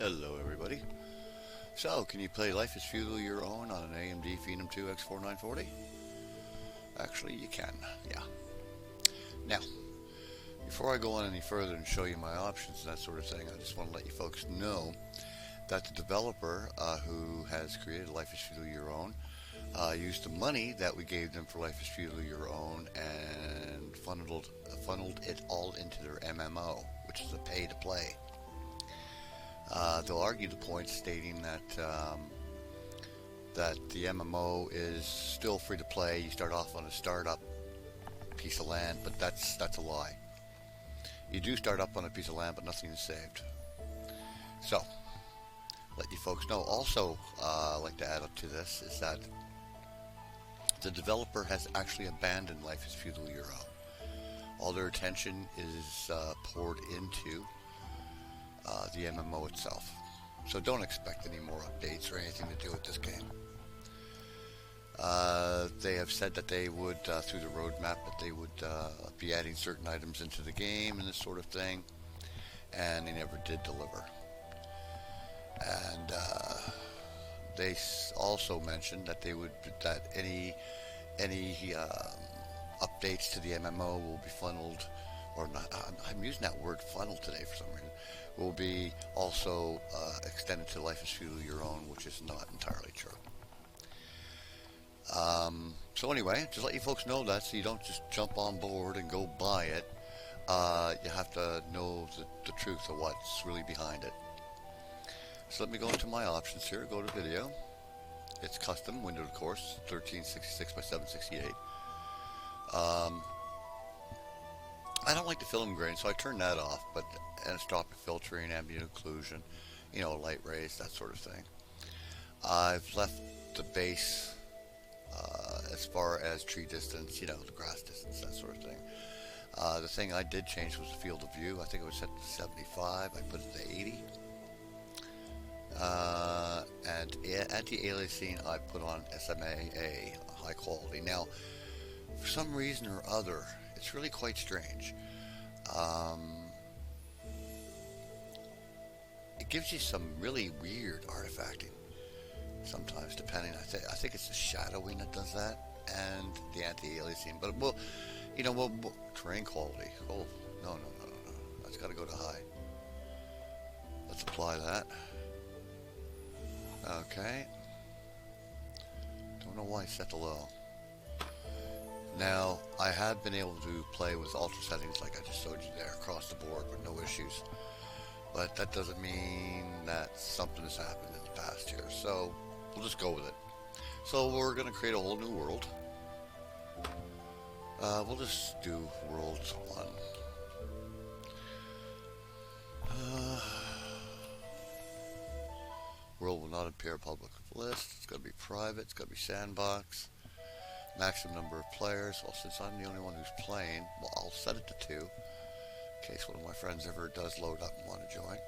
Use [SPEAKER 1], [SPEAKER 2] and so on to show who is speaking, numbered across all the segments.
[SPEAKER 1] Hello everybody. So, can you play Life is Feudal your own on an AMD Phenom 2 X4940? Actually, you can, yeah. Now, before I go on any further and show you my options and that sort of thing, I just want to let you folks know that the developer who has created Life is Feudal your own used the money that we gave them for Life is Feudal your own and funneled it all into their MMO, which is a pay-to-play. They'll argue the point stating that the MMO is still free to play. You start off on a startup piece of land, but that's a lie. You do start up on a piece of land, but nothing is saved. So, let you folks know. Also, I'd like to add up to this is that the developer has actually abandoned Life is Feudal your own. All their attention is poured into the MMO itself. So don't expect any more updates or anything to do with this game. They have said that they would, through the roadmap, that they would be adding certain items into the game and this sort of thing, and they never did deliver. And they also mentioned that any updates to the MMO will be funneled, or not. I'm using that word funnel today for some reason. Will be also extended to Life is Feudal your own, which is not entirely true. So anyway, just let you folks know that so you don't just jump on board and go buy it. You have to know the truth of what's really behind it. So let me go into my options here. Go to video. It's custom window, of course, 1366 by 768. I don't like the film grain, so I turn that off, but anisotropic filtering, ambient occlusion, light rays, that sort of thing. I've left the base as far as tree distance, the grass distance, that sort of thing. The thing I did change was the field of view. I think it was set to 75. I put it to 80. And anti-aliasing I put on SMAA, high quality. Now, for some reason or other, it's really quite strange. It gives you some really weird artifacting sometimes, depending. I think it's the shadowing that does that, and the anti-aliasing. But terrain quality. Oh, no. That's got to go to high. Let's apply that. Okay. Don't know why I set to low. Now, I have been able to play with ultra settings like I just showed you there across the board with no issues. But that doesn't mean that something has happened in the past here. So, we'll just go with it. So, we're going to create a whole new world. We'll just do World 1. World will not appear public list. It's going to be private. It's going to be sandbox. Maximum number of players. Well, since I'm the only one who's playing, I'll set it to 2 in case one of my friends ever does load up and want to join.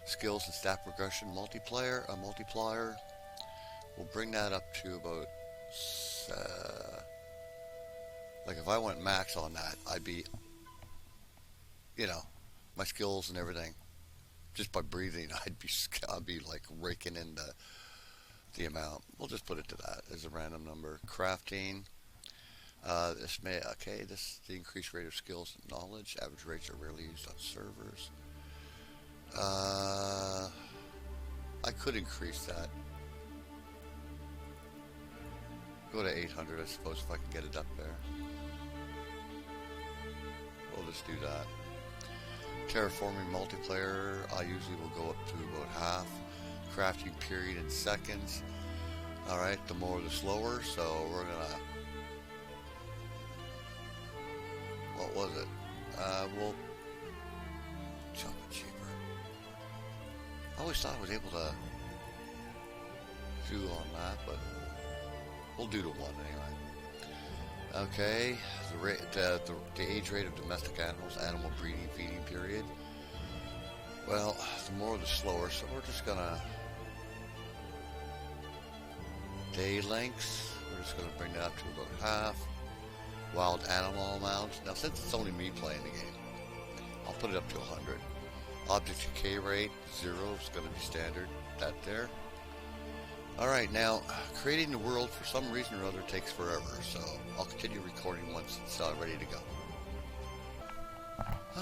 [SPEAKER 1] Skills and stat progression multiplier. We'll bring that up to about like if I went max on that, I'd be my skills and everything. Just by breathing, I'd be like raking in the amount. We'll just put it to that as a random number. Crafting. This the increased rate of skills and knowledge. Average rates are rarely used on servers. I could increase that. Go to 800, I suppose, if I can get it up there. We'll just do that. Terraforming multiplayer, I usually will go up to about half. Crafting period in seconds. Alright, the more the slower, so we're gonna... What was it? We'll jump it cheaper. I always thought I was able to do on that, but we'll do to 1 anyway. Okay, the age rate of domestic animals, animal breeding, feeding period. Well, the more the slower, so we're just gonna... Day lengths, we're just gonna bring that up to about half. Wild animal amount. Now, since it's only me playing the game, I'll put it up to 100. Object decay rate 0 is going to be standard. That there. Alright, now, creating the world for some reason or other takes forever, so I'll continue recording once it's ready to go.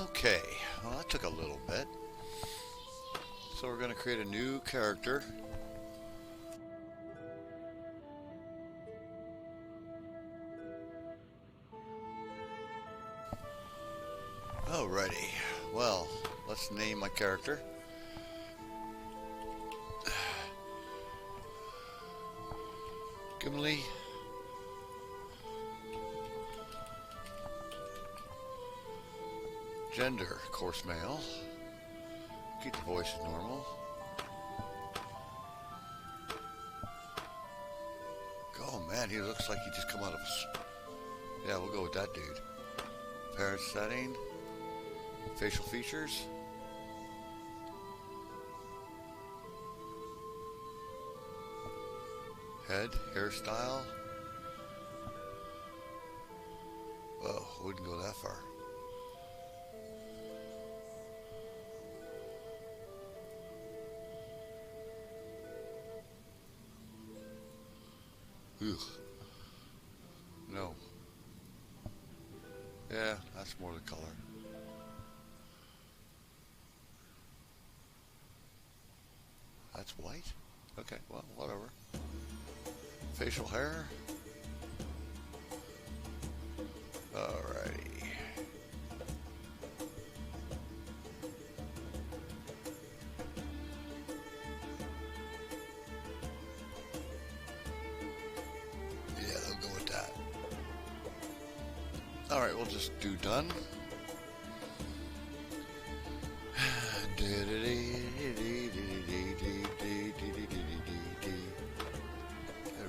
[SPEAKER 1] Okay, well that took a little bit. So we're going to create a new character. Alrighty, well, let's name my character. Gimli. Gender, of course, male. Keep the voice as normal. Oh man, he looks like he just come out of a... Yeah, we'll go with that dude. Parent setting. Facial features. Head, hairstyle. Oh, wouldn't go that far. Ugh. No. Yeah, that's more the color. That's white? Okay, well, whatever. Facial hair. Alrighty. Yeah, they'll go with that. Alright, we'll just do done.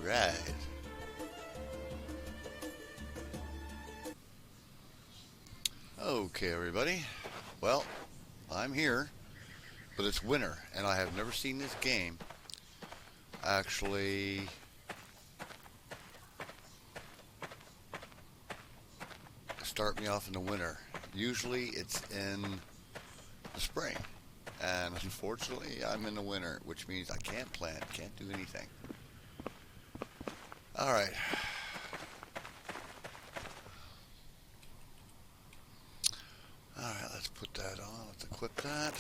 [SPEAKER 1] Alright. Okay, everybody. Well, I'm here, but it's winter, and I have never seen this game actually start me off in the winter. Usually it's in the spring, and unfortunately I'm in the winter, which means I can't plant, can't do anything. Alright. Alright, let's put that on. Let's equip that.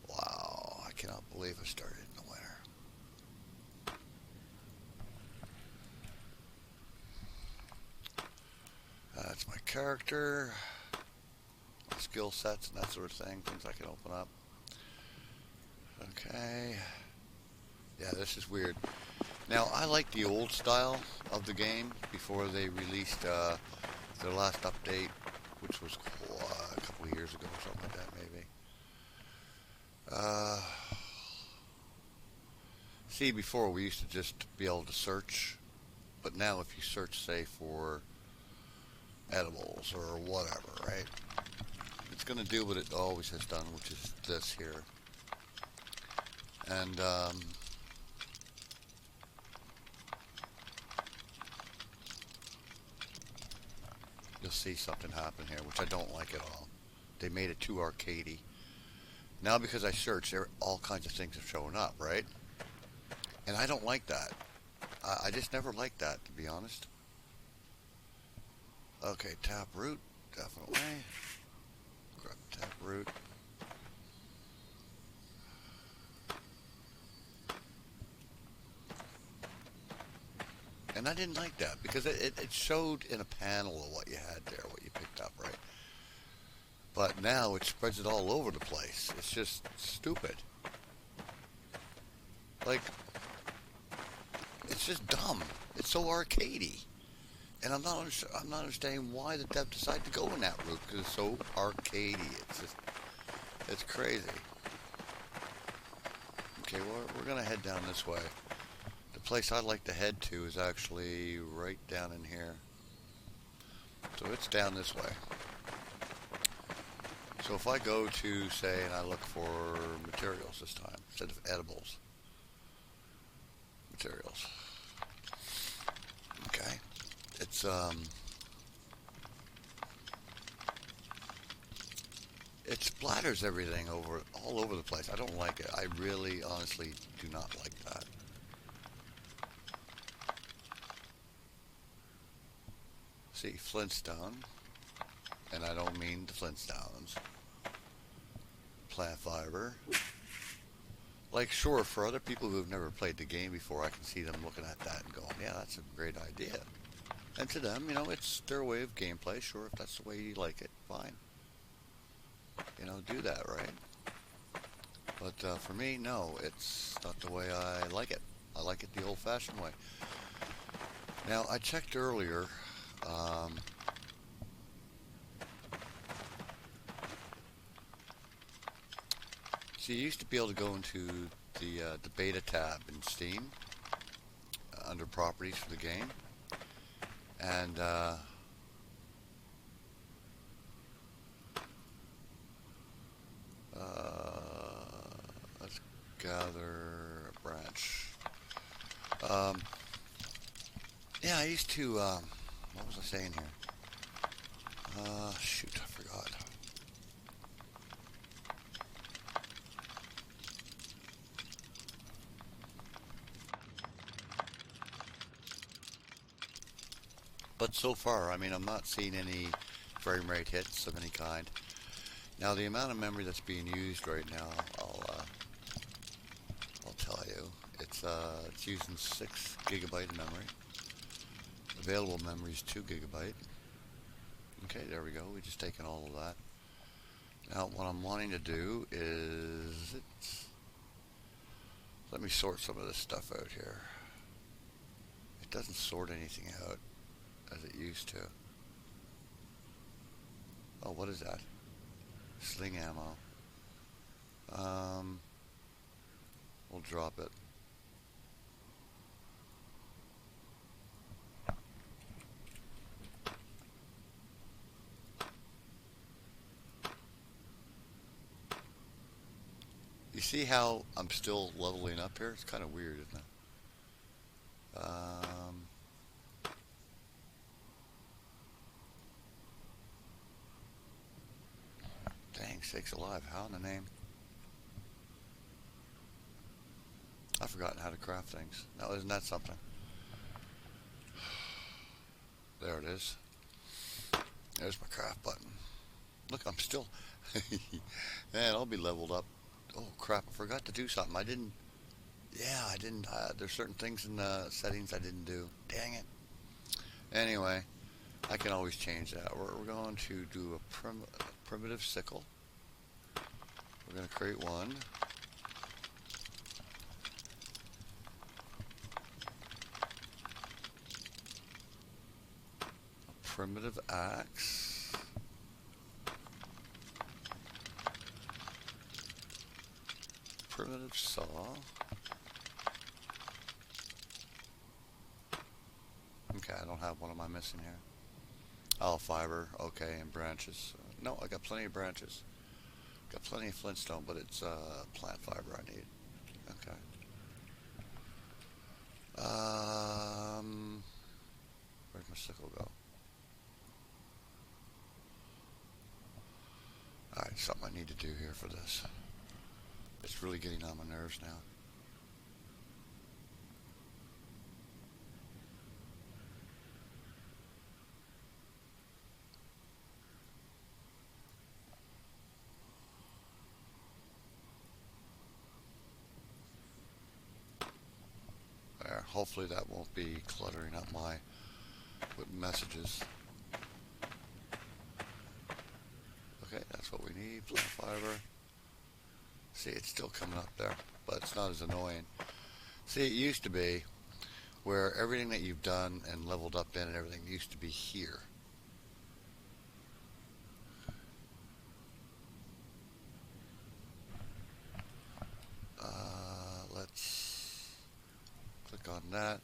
[SPEAKER 1] Wow, I cannot believe I started in the winter. That's my character. My skill sets and that sort of thing. Things I can open up. Okay. Yeah, this is weird. Now, I like the old style of the game before they released their last update, which was a couple of years ago or something like that, maybe. See, before we used to just be able to search, but now if you search, say, for edibles or whatever, right, it's going to do what it always has done, which is this here. And you'll see something happen here, which I don't like at all. They made it too arcadey. Now because I search, there all kinds of things are showing up, right? And I don't like that. I just never liked that, to be honest. Okay, tap root, definitely. Grab tap root. And I didn't like that because it showed in a panel of what you had there, what you picked up, right? But now it spreads it all over the place. It's just stupid. Like, it's just dumb. It's so arcadey. And I'm not understanding why the dev decided to go in that route, because it's so arcadey. It's crazy. Okay, well, we're going to head down this way. The place I'd like to head to is actually right down in here. So it's down this way. So if I go to, say, and I look for materials this time, instead of edibles. Materials. Okay. It's, It splatters everything all over the place. I don't like it. I really, honestly, do not like that. See, Flintstone, and I don't mean the Flintstones. Plant fiber. Like, sure, for other people who have never played the game before, I can see them looking at that and going, yeah, that's a great idea. And to them, it's their way of gameplay. Sure, if that's the way you like it, fine. Do that, right? But for me, no, it's not the way I like it. I like it the old-fashioned way. Now, I checked earlier. Um, See, you used to be able to go into the beta tab in Steam under properties for the game, and let's gather a branch. Um, yeah, I used to. What was I saying here? Shoot, I forgot. But so far, I mean, I'm not seeing any frame rate hits of any kind. Now, the amount of memory that's being used right now, I'll tell you, it's using 6 gigabyte of memory. Available memory is 2 gigabyte. Okay, there we go. We've just taken all of that. Now, what I'm wanting to do is let me sort some of this stuff out here. It doesn't sort anything out as it used to. Oh, what is that? Sling ammo. We'll drop it. You see how I'm still leveling up here? It's kind of weird, isn't it? Dang, sakes alive. How in the name? I've forgotten how to craft things. Now, isn't that something? There it is. There's my craft button. Look, I'm still... Man, I'll be leveled up. Oh, crap. I forgot to do something. I didn't... Yeah, I didn't... there's certain things in the settings I didn't do. Dang it. Anyway, I can always change that. We're going to do a primitive sickle. We're going to create one. A primitive axe. Primitive saw. Okay, I don't have one. Am I missing here? Oh, fiber. Okay, and branches. No, I got plenty of branches. Got plenty of flintstone, but it's plant fiber I need. Okay. Where'd my sickle go? Alright, something I need to do here for this. It's really getting on my nerves now. There, hopefully that won't be cluttering up my messages. Okay, that's what we need, plant fiber. See, it's still coming up there, but it's not as annoying. See, it used to be where everything that you've done and leveled up in and everything used to be here. Let's click on that.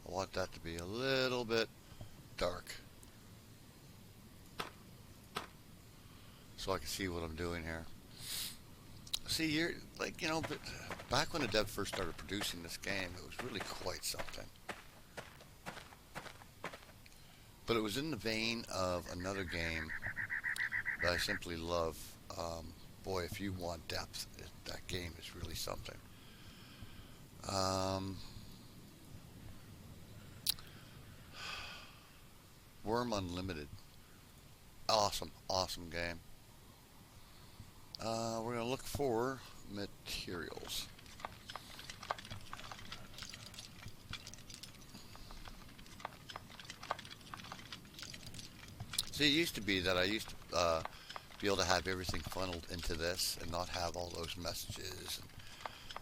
[SPEAKER 1] I want that to be a little bit dark, so I can see what I'm doing here. See, you're like, but back when the dev first started producing this game, it was really quite something. But it was in the vein of another game I simply love. Boy, if you want depth, that game is really something. Um, Worm Unlimited. Awesome, awesome game. We're going to look for materials. See, it used to be that I used to be able to have everything funneled into this and not have all those messages.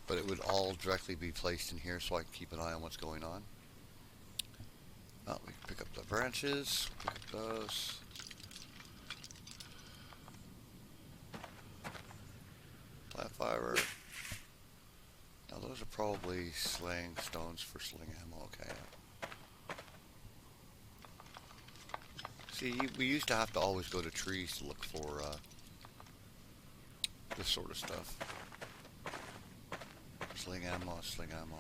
[SPEAKER 1] But it would all directly be placed in here so I can keep an eye on what's going on. Oh, we can pick up the branches, pick up those. Plant fiber. Now those are probably sling stones for sling ammo, okay. See, we used to have to always go to trees to look for this sort of stuff. Sling ammo, sling ammo.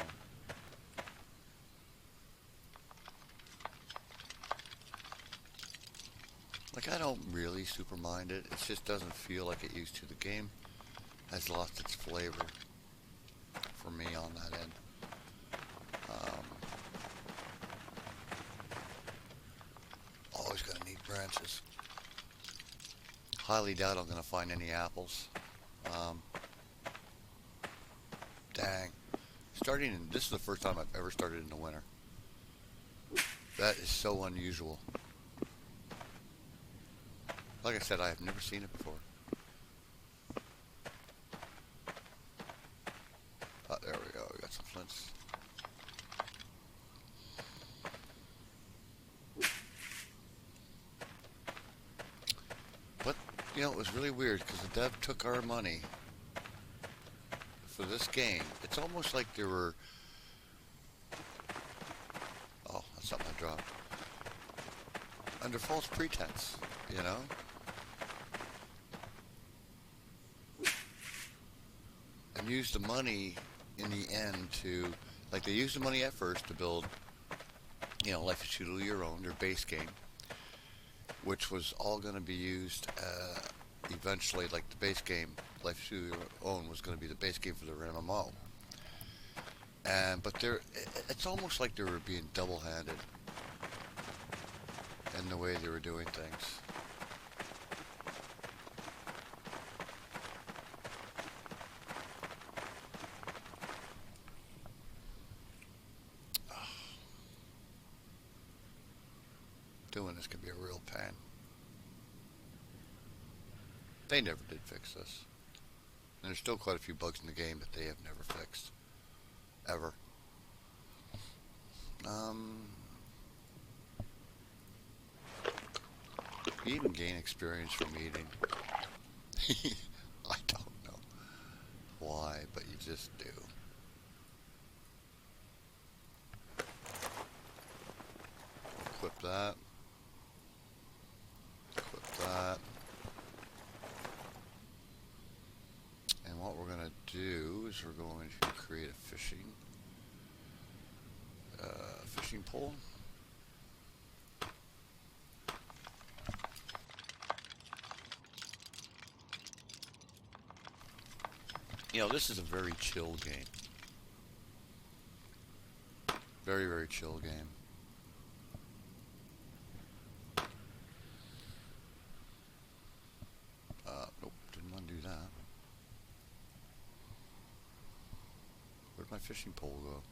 [SPEAKER 1] Like, I don't really super mind it. It just doesn't feel like it used to. The game has lost its flavor for me on that end. Always gonna need branches. Highly doubt I'm gonna find any apples. Dang. This is the first time I've ever started in the winter. That is so unusual. Like I said, I have never seen it before. Oh, there we go. We got some flints. But, you know, it was really weird because the dev took our money for this game. It's almost like there were... Oh, that's something I dropped. Under false pretense, you know? And use the money in the end to, like, they used the money at first to build, you know, Life is Feudal Your Own, their base game, which was all going to be used eventually, like the base game, Life is Feudal Your Own, was going to be the base game for their MMO. But it's almost like they were being double-handed in the way they were doing things. Doing this can be a real pain. They never did fix this. And there's still quite a few bugs in the game that they have never fixed. Ever. You even gain experience from eating. I don't know why, but you just do. Equip that. Equip that. And what we're going to do is we're going to create a fishing pole. You know, this is a very chill game. Very, very chill game. Nope, didn't want to do that. Where'd my fishing pole go?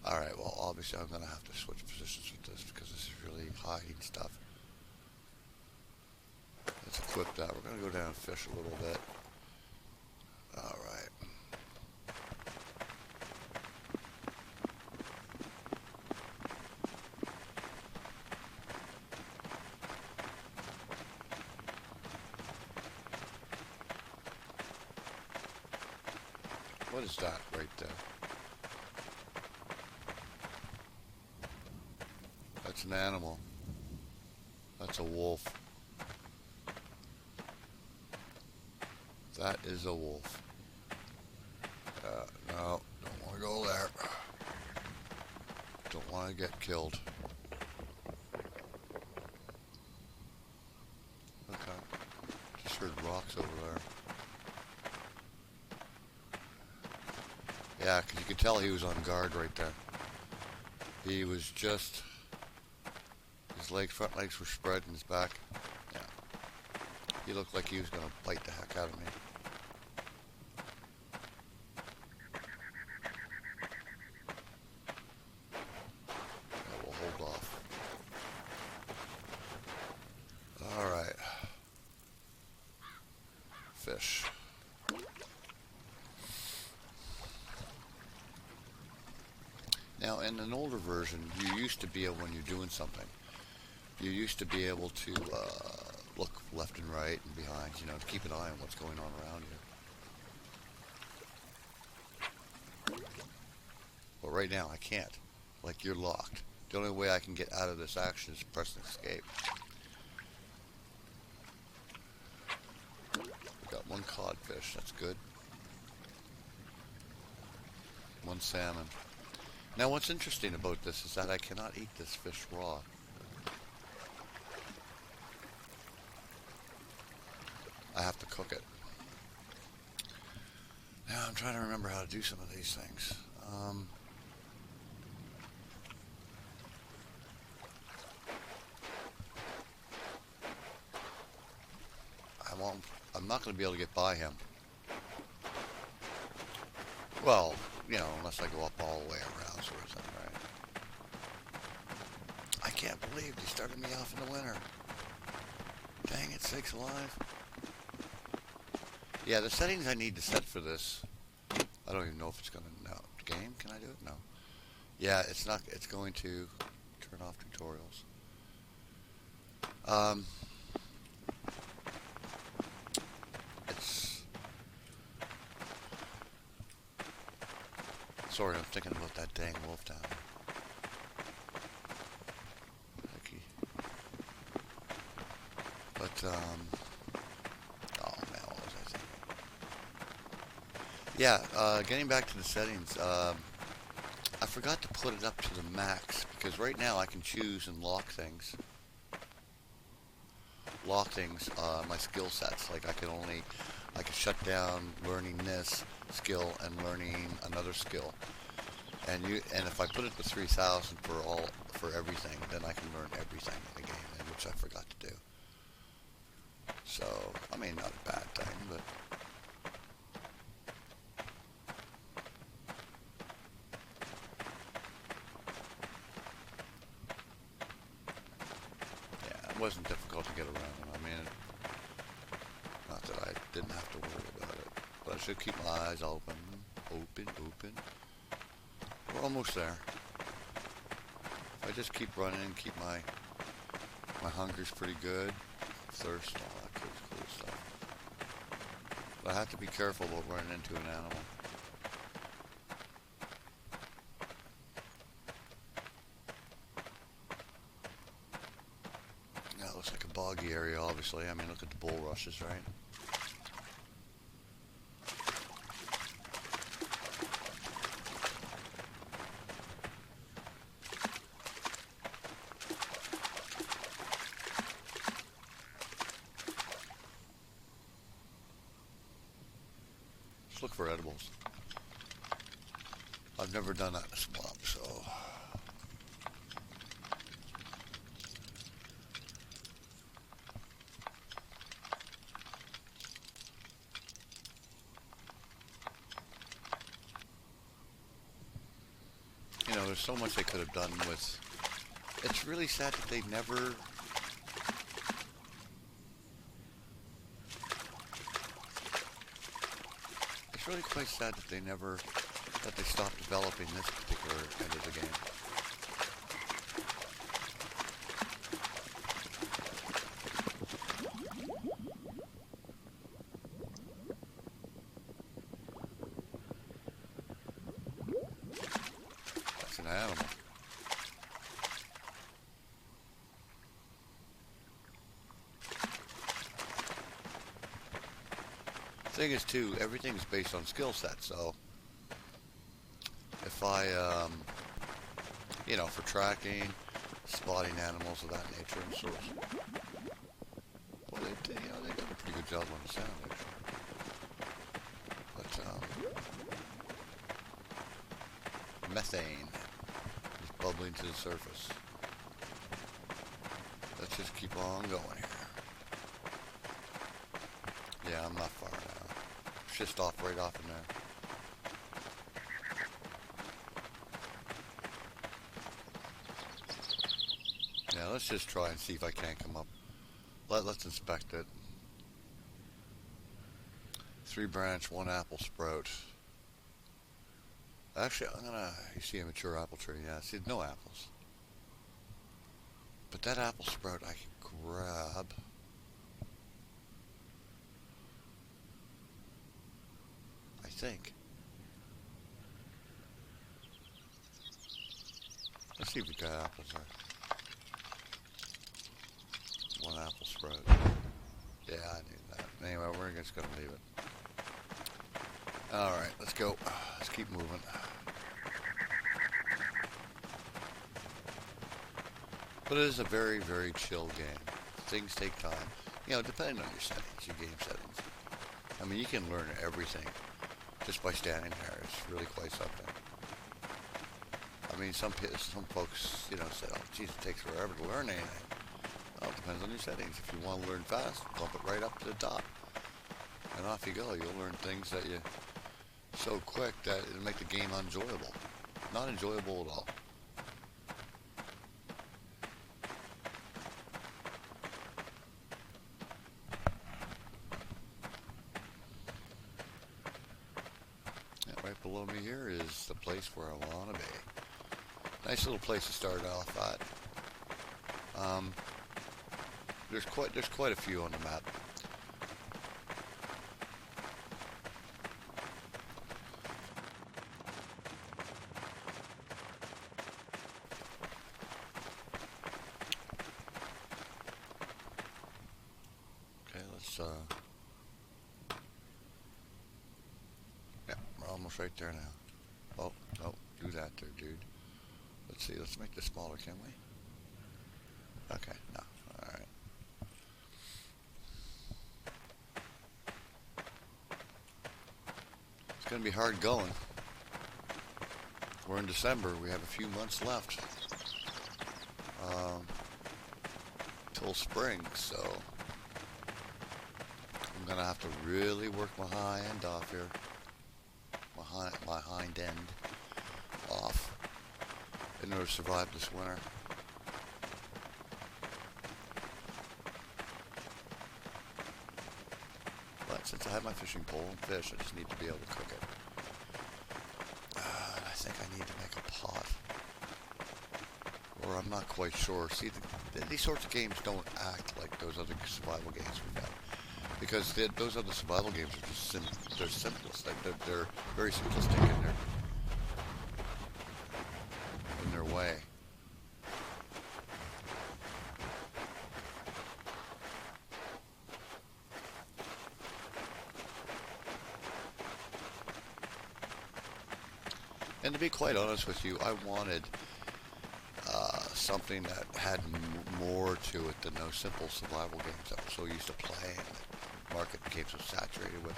[SPEAKER 1] Alright, well, obviously I'm going to have to switch positions with this because this is really hiding stuff. Let's equip that. We're going to go down and fish a little bit. Alright. What is that right there? That's an animal. That's a wolf. That is a wolf. No, don't want to go there. Don't want to get killed. rocks over there. Yeah, because you could tell he was on guard right there. He was just, his legs, front legs were spread and his back. Yeah. He looked like he was going to bite the heck out of me. Yeah, we'll hold off. Alright. Fish. Now, in an older version, you used to be able, when you're doing something, you used to be able to look left and right and behind, you know, to keep an eye on what's going on around you. But right now, I can't. Like, you're locked. The only way I can get out of this action is press escape. We got one codfish, that's good. One salmon. Now what's interesting about this is that I cannot eat this fish raw. I have to cook it. Now I'm trying to remember how to do some of these things. I'm not going to be able to get by him. Well, you know, unless I go up all the way around, sort of thing, right? I can't believe they started me off in the winter. Dang it, sakes alive. Yeah, the settings I need to set for this, I don't even know if it's going to, no. Game, can I do it? No. Yeah, it's not, it's going to turn off tutorials. Sorry, I'm thinking about that dang wolf down there. Hecky. But, oh man, what was I thinking? Yeah, getting back to the settings, I forgot to put it up to the max, because right now I can choose and lock things. My skill sets, like I can shut down learning this skill and learning another skill. And if I put it to 3,000 for everything, then I can learn everything in the game, which I forgot to do. So, I mean, not a bad thing, but yeah, it wasn't difficult to get around. I mean, not that I didn't have to worry about it, but I should keep my eyes open. We're almost there. If I just keep running and keep my hunger's pretty good, thirst, all that cool stuff. But I have to be careful about running into an animal. Now it looks like a boggy area, obviously. I mean, look at the bulrushes, right? Look for edibles. I've never done that in a swamp, so you know, there's so much they could have done with. It's really sad that they never. It's really quite sad that they stopped developing this particular end of the game. That's an animal. Thing is too, everything's based on skill set, so if I you know, for tracking, spotting animals of that nature and sorts. Boy, they did, they did a pretty good job on the sound, actually. But, methane is bubbling to the surface. Let's just keep on going here. Yeah, I'm not far now. Just off right off in there. Yeah, let's just try and see if I can't come up. Let's inspect it. 3 branch, 1 apple sprout. Actually, you see a mature apple tree, yeah, see, no apples. But that apple sprout I can grab. I think. Let's see if we got apples there. 1 apple sprout. Yeah, I need that. Anyway, we're just going to leave it. Alright, let's go. Let's keep moving. But it is a very, very chill game. Things take time. Depending on your settings, your game settings. I mean, you can learn everything just by standing there. It's really quite something. I mean, some folks, say, oh, geez, it takes forever to learn anything. Well, it depends on your settings. If you want to learn fast, bump it right up to the top. And off you go. You'll learn things that you so quick that it'll make the game enjoyable. Not enjoyable at all. Yeah, right below me here is the place where I want to be. Nice little place to start off at. There's quite a few on the map. Okay, let's yeah, we're almost right there now. Oh, no, do that there, dude. Let's see, let's make this smaller, can we? Okay, no, alright. It's going to be hard going. We're in December, we have a few months left. Till spring, so I'm going to have to really work my high end off here. My hind end off in order to survive this winter. But since I have my fishing pole and fish, I just need to be able to cook it. I think I need to make a pot. Or I'm not quite sure. See, these sorts of games don't act like those other survival games we've had. Because those other survival games are just they're simplest. They're very simplistic in their way. And to be quite honest with you, I wanted something that had more to it than those simple survival games that we're so used to playing. The market became so saturated with.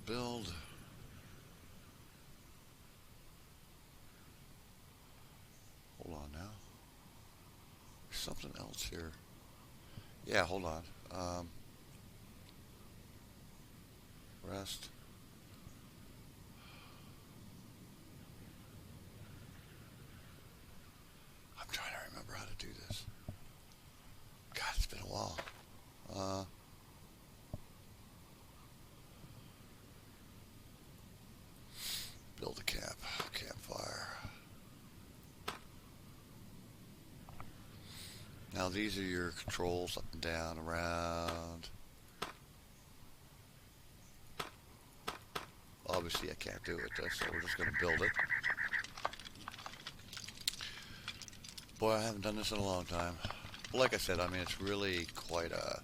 [SPEAKER 1] Build. Hold on now. There's something else here. Yeah, hold on. Rest. I'm trying to remember how to do this. God, it's been a while. Build a campfire. Now these are your controls, up and down, around. Obviously I can't do it, so we're just going to build it. Boy, I haven't done this in a long time. But like I said, I mean, it's really quite a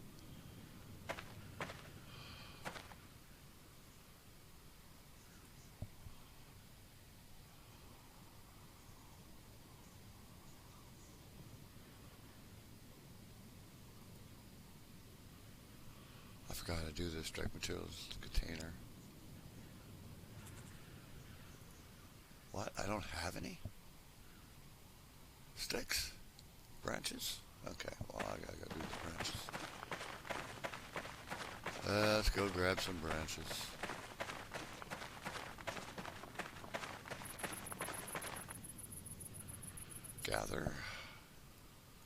[SPEAKER 1] forgot how to do this. Strike materials container. What? I don't have any? Sticks? Branches? Okay, well, I gotta go do the branches. Let's go grab some branches. Gather.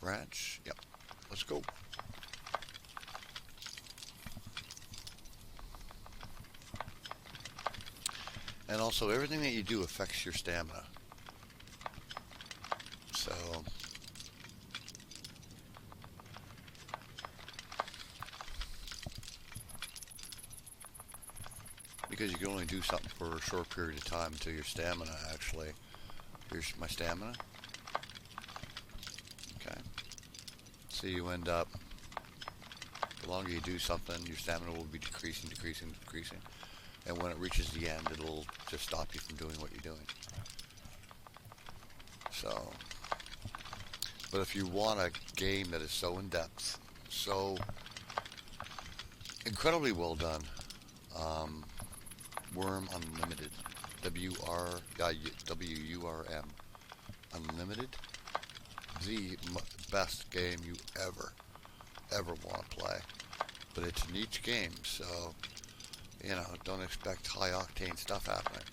[SPEAKER 1] Branch. Yep. Let's go. And also, everything that you do affects your stamina. So, because you can only do something for a short period of time until your stamina actually. Here's my stamina. Okay. So you end up, the longer you do something, your stamina will be decreasing. And when it reaches the end, it'll just stop you from doing what you're doing. So, but if you want a game that is so in-depth, so incredibly well done, Worm Unlimited, W-U-R-M, Unlimited, the best game you ever want to play. But it's a niche game, so, you know, don't expect high-octane stuff happening.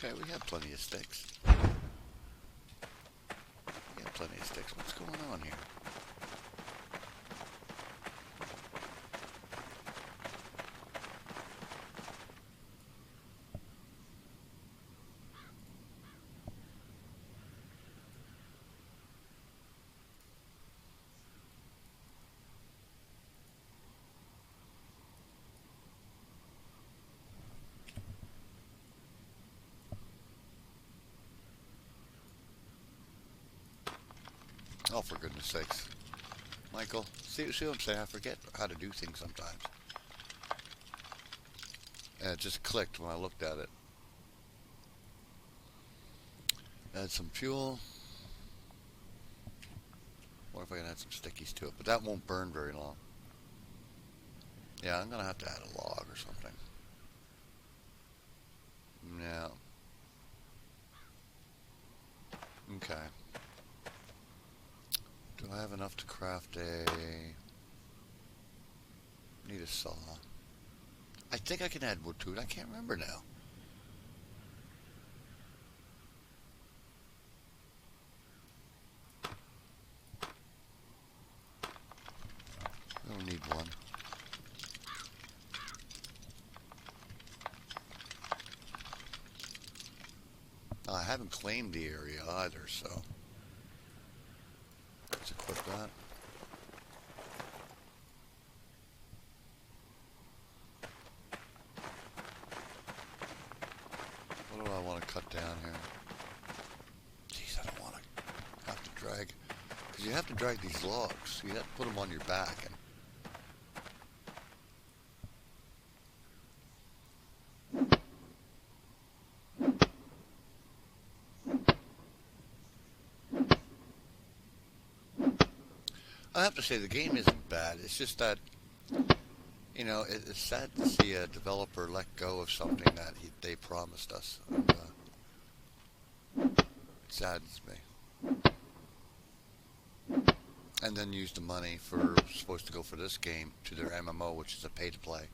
[SPEAKER 1] Okay, we have plenty of sticks. What's going on here? Oh, for goodness sakes. Michael, see what I'm saying? I forget how to do things sometimes. And it just clicked when I looked at it. Add some fuel. What if I can add some stickies to it? But that won't burn very long. Yeah, I'm going to have to add a log or something. Yeah. Okay. Do I have enough to craft need a saw. I think I can add wood to it. I can't remember now. I don't need one. I haven't claimed the area either, so let's equip that. What do I want to cut down here? Jeez, I don't want to have to drag, because you have to drag these logs. You have to put them on your back. And I have to say the game isn't bad. It's just that, you know, it's sad to see a developer let go of something that they promised us. And, it saddens me. And then use the money for supposed to go for this game to their MMO, which is a pay-to-play.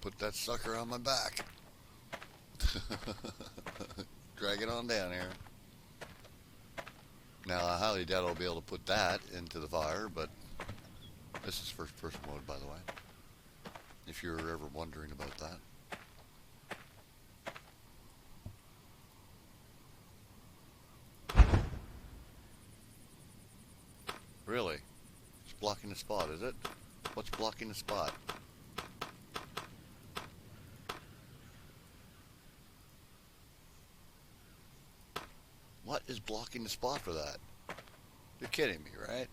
[SPEAKER 1] Put that sucker on my back. Drag it on down here. Now, I highly doubt I'll be able to put that into the fire, but this is first person mode, by the way, if you're ever wondering about that. Really? It's blocking the spot, is it? What's blocking the spot? What is blocking the spot for that? You're kidding me, right?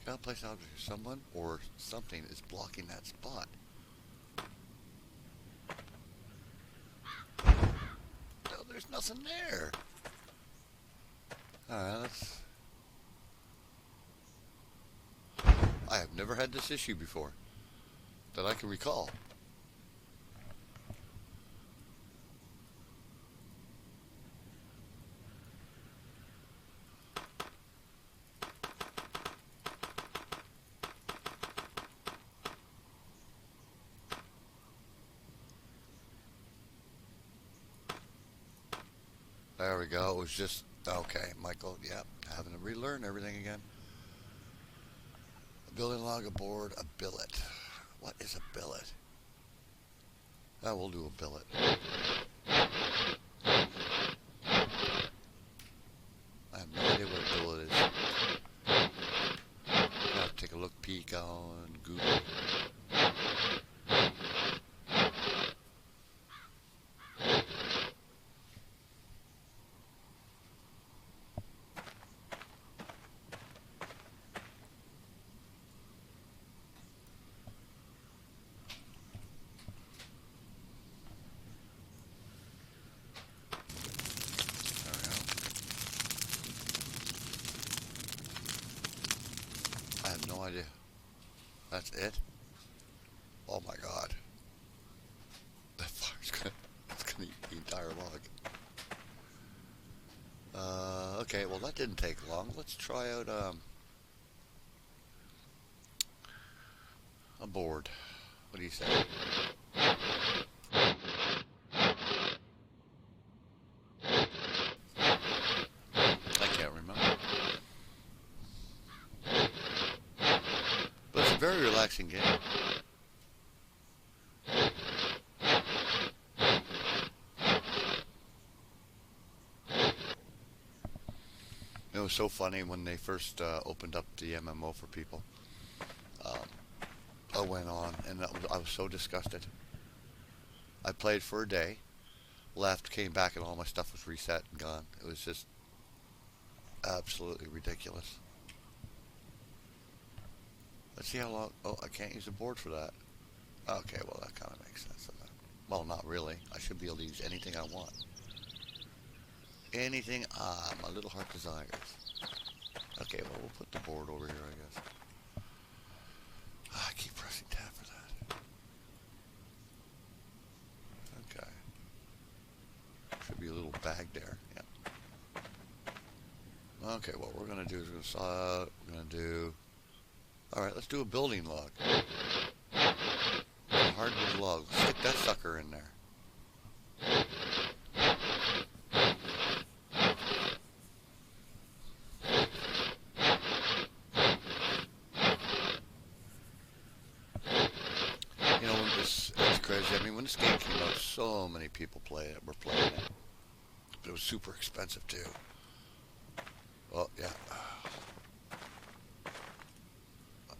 [SPEAKER 1] Cannot place an object or someone or something is blocking that spot. No, there's nothing there. Alright, I have never had this issue before that I can recall. There we go. It was just, okay, Michael, yep, having to relearn everything again. A building log, a board, a billet. What is a billet? Oh, we'll do a billet. I have no idea what a billet is. I'll have to take a look, peek on Google. I have no idea. That's it? Oh my god. That fire's gonna eat the entire log. Okay, well that didn't take long. Let's try out a board. What do you say? I can't remember. But it's a very relaxing game. It was so funny when they first opened up the MMO for people. I went on and I was so disgusted. I played for a day, left, came back, and all my stuff was reset and gone. It was just absolutely ridiculous. Let's see how long. Oh, I can't use a board for that. Okay, well that kind of makes sense. Well, not really. I should be able to use anything I want. Anything my little heart desires. Okay, well we'll put the board over here, I guess. I keep pressing tab for that. Okay. Should be a little bag there. Yep. Okay, what we're gonna do is we're gonna do. All right, let's do a building log. A hardwood log. Let's stick that sucker in there. You know, it's crazy. I mean, when this game came out, so many people were playing it. But it was super expensive too. Oh yeah.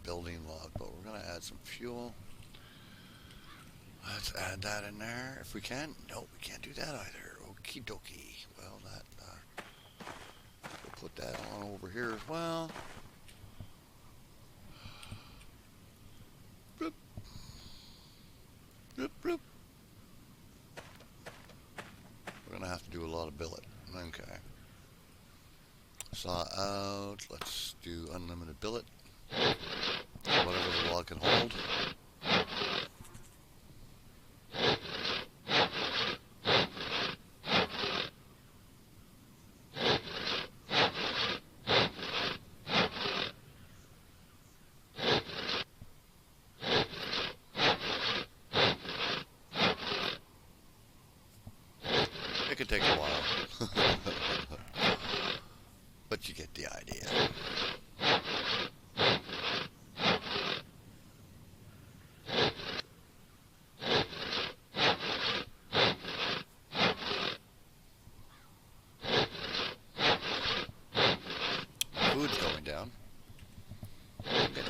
[SPEAKER 1] Building log, but we're going to add some fuel. Let's add that in there if we can. No, we can't do that either. Okie dokie. Well, we'll put that on over here as well. Bloop. Bloop, bloop. We're going to have to do a lot of billet. Okay. Saw out. Let's do unlimited billet. Whatever the log can hold.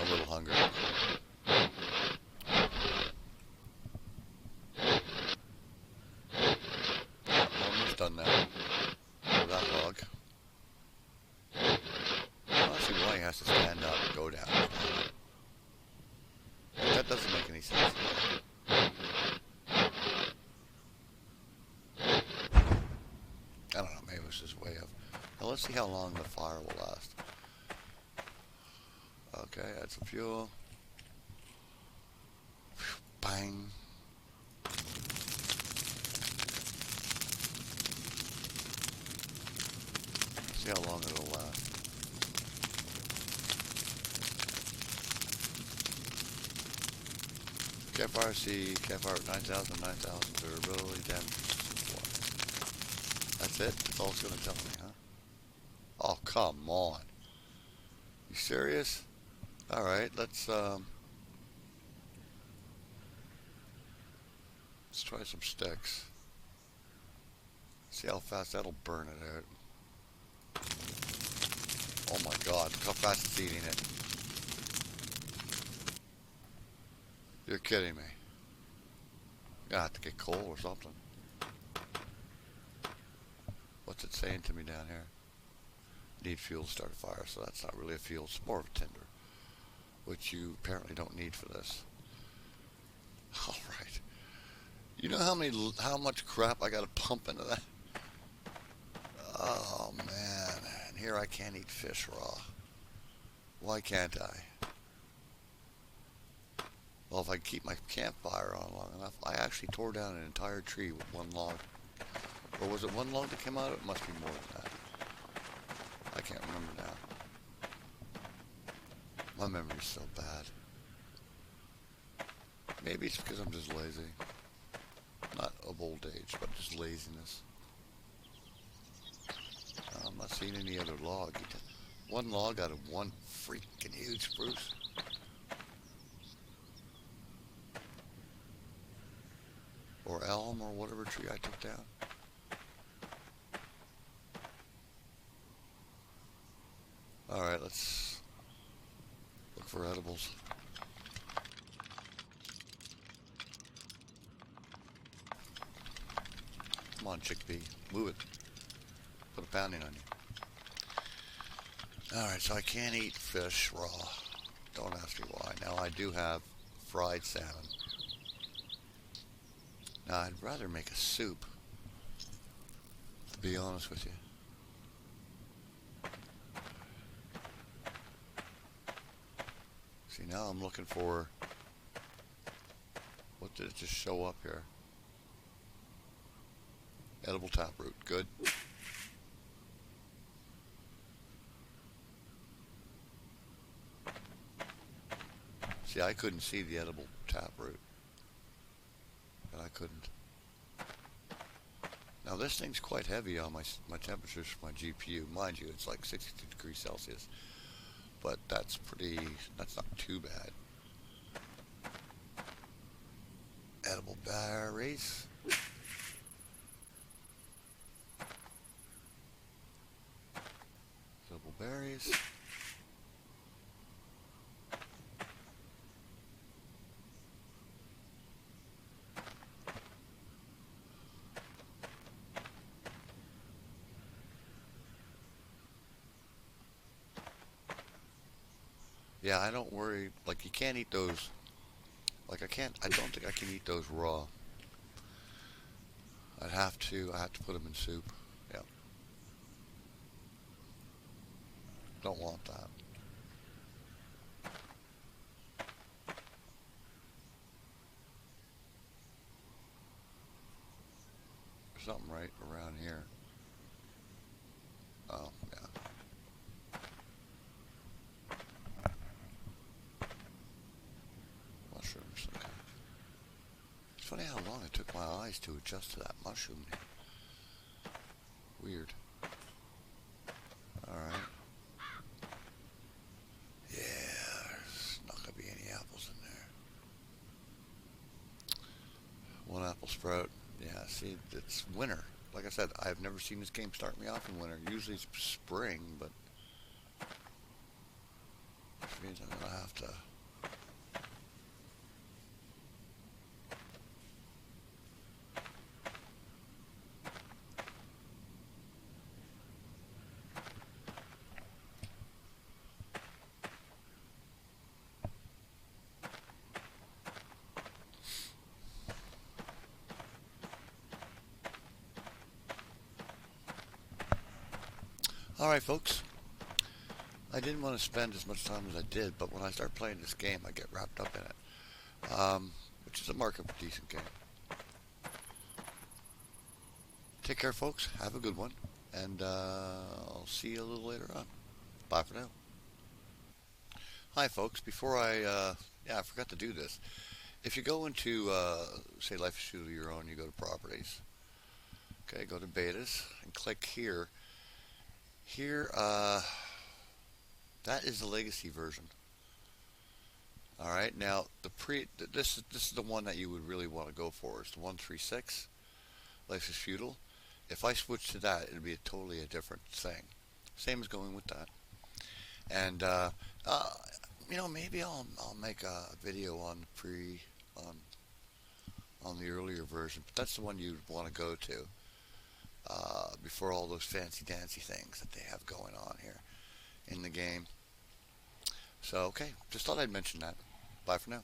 [SPEAKER 1] a little hungry. Almost done now. For that log. I don't see why he has to stand up and go down. That doesn't make any sense. I don't know, maybe it's just way up. Now let's see how long the fire will last. Okay, add some fuel. Bang. See how long it'll last. Campfire C, campfire 9,000, 9,000 durability, damage. That's it? That's all it's going to tell me, huh? Oh, come on. You serious? Alright, let's try some sticks. See how fast that'll burn it out. Oh my god, look how fast it's eating it. You're kidding me. Gonna have to get coal or something. What's it saying to me down here? Need fuel to start a fire, so that's not really a fuel, it's more of a tinder. Which you apparently don't need for this. Alright. You know how much crap I gotta pump into that? Oh man. And here I can't eat fish raw. Why can't I? Well, if I keep my campfire on long enough, I actually tore down an entire tree with one log. Or was it one log that came out? It must be more than that. I can't remember now. My memory's so bad. Maybe it's because I'm just lazy. Not of old age, but just laziness. I'm not seeing any other log. One log out of one freaking huge spruce. Or elm or whatever tree I took down. Alright, let's look for edibles. Come on, chickpea. Move it. Put a pounding on you. Alright, so I can't eat fish raw. Don't ask me why. Now I do have fried salmon. Now I'd rather make a soup, to be honest with you. See, now I'm looking for, what did it just show up here? Edible taproot, good. See, I couldn't see the edible taproot. And I couldn't. Now this thing's quite heavy on my temperatures for my GPU. Mind you, it's like 62 degrees Celsius. But that's not too bad. Edible berries. Edible berries. Yeah, I don't worry, like you can't eat those, like I don't think I can eat those raw. I have to put them in soup. Yeah. Don't want that. There's something right around here. Oh, yeah. Mushrooms, okay. It's funny how long it took my eyes to adjust to that mushroom. Weird. Alright. Yeah, there's not going to be any apples in there. One apple sprout. Yeah, see, it's winter. Like I said, I've never seen this game start me off in winter. Usually it's spring, but means I'm going to have to... Alright folks, I didn't want to spend as much time as I did, but when I start playing this game I get wrapped up in it, which is a mark of a decent game. Take care folks, have a good one, and I'll see you a little later on. Bye for now. Hi folks, before I forgot to do this. If you go into, say Life is Feudal Your Own, you go to Properties. Okay, go to Betas, and click here. Here, that is the legacy version. Alright, now this is the one that you would really want to go for. It's the 136, Life is Feudal. If I switch to that, it'd be totally a different thing. Same as going with that. And maybe I'll make a video on on the earlier version, but that's the one you'd want to go to before all those fancy dancy things that they have going on here in the game. So okay, just thought I'd mention that. Bye for now.